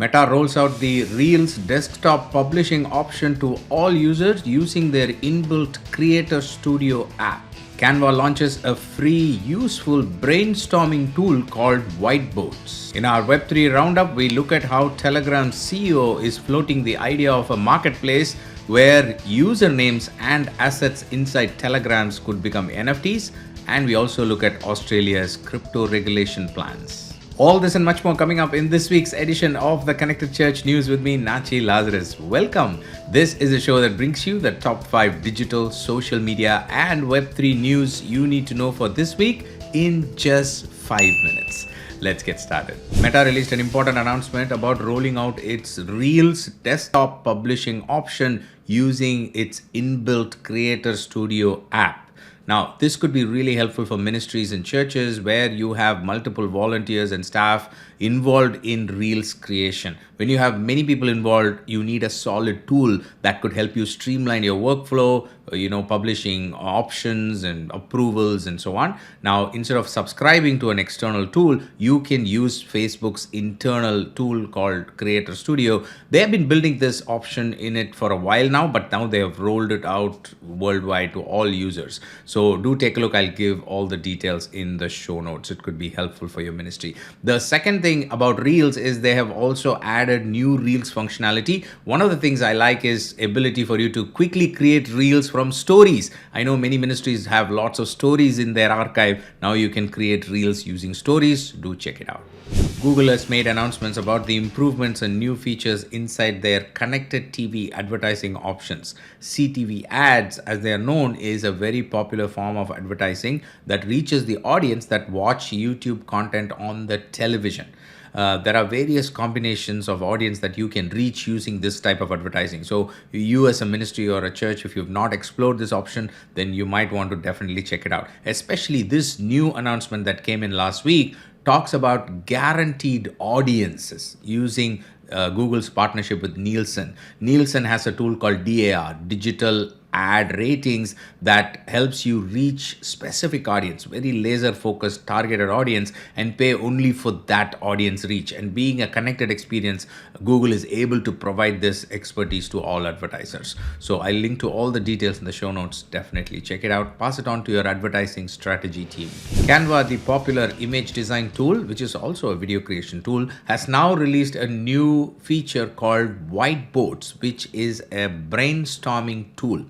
Meta rolls out the Reels desktop publishing option to all users using their inbuilt Creator Studio app. Canva launches a free, useful brainstorming tool called Whiteboards. In our Web3 roundup, we look at how Telegram's CEO is floating the idea of a marketplace where usernames and assets inside Telegrams could become NFTs, and we also look at Australia's crypto regulation plans. All this and much more coming up in this week's edition of the Connected Church News with me, Natchi, Lazarus. Welcome. This is a show that brings you the top 5 digital, social media, and Web3 news you need to know for this week in just 5 minutes. Let's get started. Meta released an important announcement about rolling out its Reels desktop publishing option using its inbuilt Creator Studio app. Now, this could be really helpful for ministries and churches where you have multiple volunteers and staff involved in Reels creation. When you have many people involved, you need a solid tool that could help you streamline your workflow, publishing options and approvals and so on. Now, instead of subscribing to an external tool, you can use Facebook's internal tool called Creator Studio. They have been building this option in it for a while now, but now they have rolled it out worldwide to all users. So do take a look. I'll give all the details in the show notes. It could be helpful for your ministry. The second thing about Reels is they have also added new Reels functionality. One of the things I like is ability for you to quickly create Reels from stories. I know many ministries have lots of stories in their archive. Now you can create Reels using stories. Do check it out. Google has made announcements about the improvements and new features inside their connected TV advertising options. CTV ads, as they are known, is a very popular form of advertising that reaches the audience that watch YouTube content on the television. There are various combinations of audience that you can reach using this type of advertising. So you as a ministry or a church, if you've not explored this option, then you might want to definitely check it out. Especially this new announcement that came in last week talks about guaranteed audiences using Google's partnership with Nielsen. Nielsen has a tool called DAR, Digital Ad Ratings, that helps you reach specific audience, very laser focused targeted audience, and pay only for that audience reach. And being a connected experience, Google is able to provide this expertise to all advertisers. So I'll link to all the details in the show notes. Definitely check it out. Pass it on to your advertising strategy team. Canva, the popular image design tool, which is also a video creation tool, has now released a new feature called Whiteboards, which is a brainstorming tool.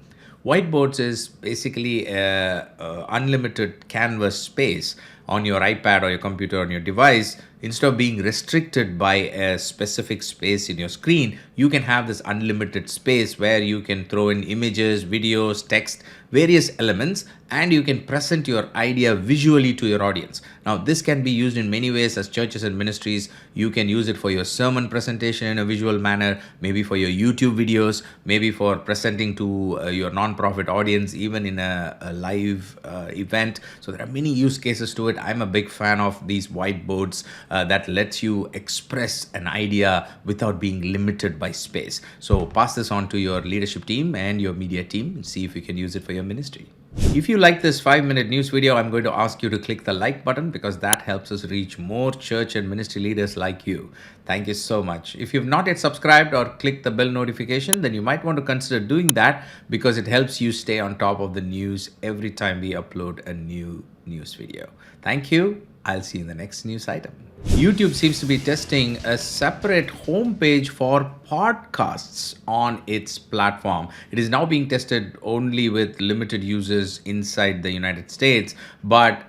Whiteboards is basically unlimited canvas space on your iPad or your computer on your device. Instead of being restricted by a specific space in your screen, you can have this unlimited space where you can throw in images, videos, text, various elements, and you can present your idea visually to your audience. Now, this can be used in many ways as churches and ministries. You can use it for your sermon presentation in a visual manner, maybe for your YouTube videos, maybe for presenting to your nonprofit audience, even in a live event. So there are many use cases to it. I'm a big fan of these whiteboards that lets you express an idea without being limited by space. So pass this on to your leadership team and your media team and see if you can use it for your ministry. If you like this 5-minute news video, I'm going to ask you to click the like button because that helps us reach more church and ministry leaders like you. Thank you so much. If you've not yet subscribed or clicked the bell notification, then you might want to consider doing that because it helps you stay on top of the news every time we upload a new news video. Thank you. I'll see you in the next news item. YouTube seems to be testing a separate homepage for podcasts on its platform. It is now being tested only with limited users inside the United States, but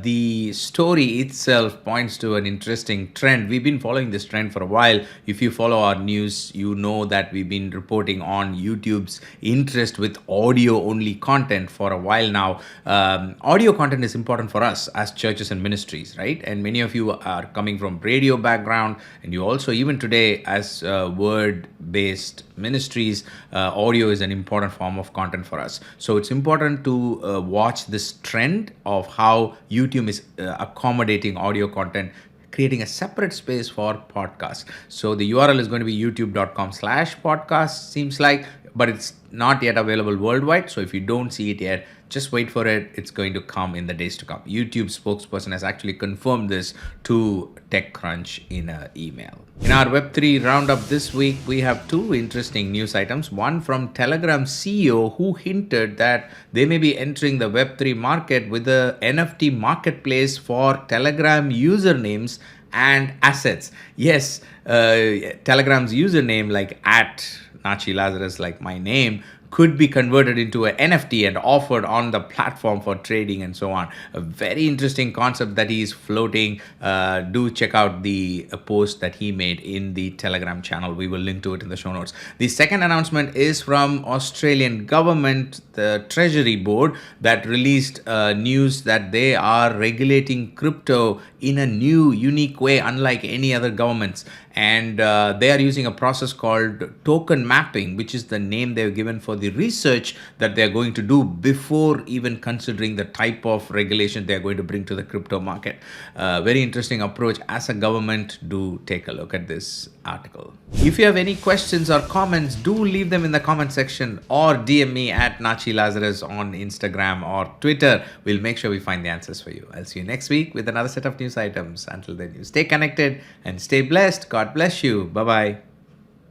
the story itself points to an interesting trend. We've been following this trend for a while. If you follow our news, you know that we've been reporting on YouTube's interest with audio-only content for a while now. Audio content is important for us as churches and ministries, right? And many of you are coming from radio background, and you also, even today, as word-based ministries, audio is an important form of content for us. So it's important to watch this trend of how YouTube is accommodating audio content, creating a separate space for podcasts. So the URL is going to be youtube.com/podcast, seems like, but it's not yet available worldwide. So if you don't see it yet, Just wait for it. It's going to come in the days to come. YouTube spokesperson has actually confirmed this to TechCrunch in an email. In our Web3 roundup this week, we have two interesting news items. One from Telegram CEO, who hinted that they may be entering the Web3 market with a NFT marketplace for Telegram usernames and assets. Yes, Telegram's username, like at Natchi Lazarus, like my name, could be converted into an NFT and offered on the platform for trading and so on. A very interesting concept that he is floating. Do check out the post that he made in the Telegram channel. We will link to it in the show notes. The second announcement is from Australian government, the Treasury Board, that released news that they are regulating crypto in a new, unique way, unlike any other governments. And they are using a process called token mapping, which is the name they've given for the research that they're going to do before even considering the type of regulation they're going to bring to the crypto market. Very interesting approach. As a government, do take a look at this article. If you have any questions or comments, do leave them in the comment section or DM me at Natchi Lazarus on Instagram or Twitter. We'll make sure we find the answers for you. I'll see you next week with another set of news items. Until then, you stay connected and stay blessed. God bless you. Bye-bye.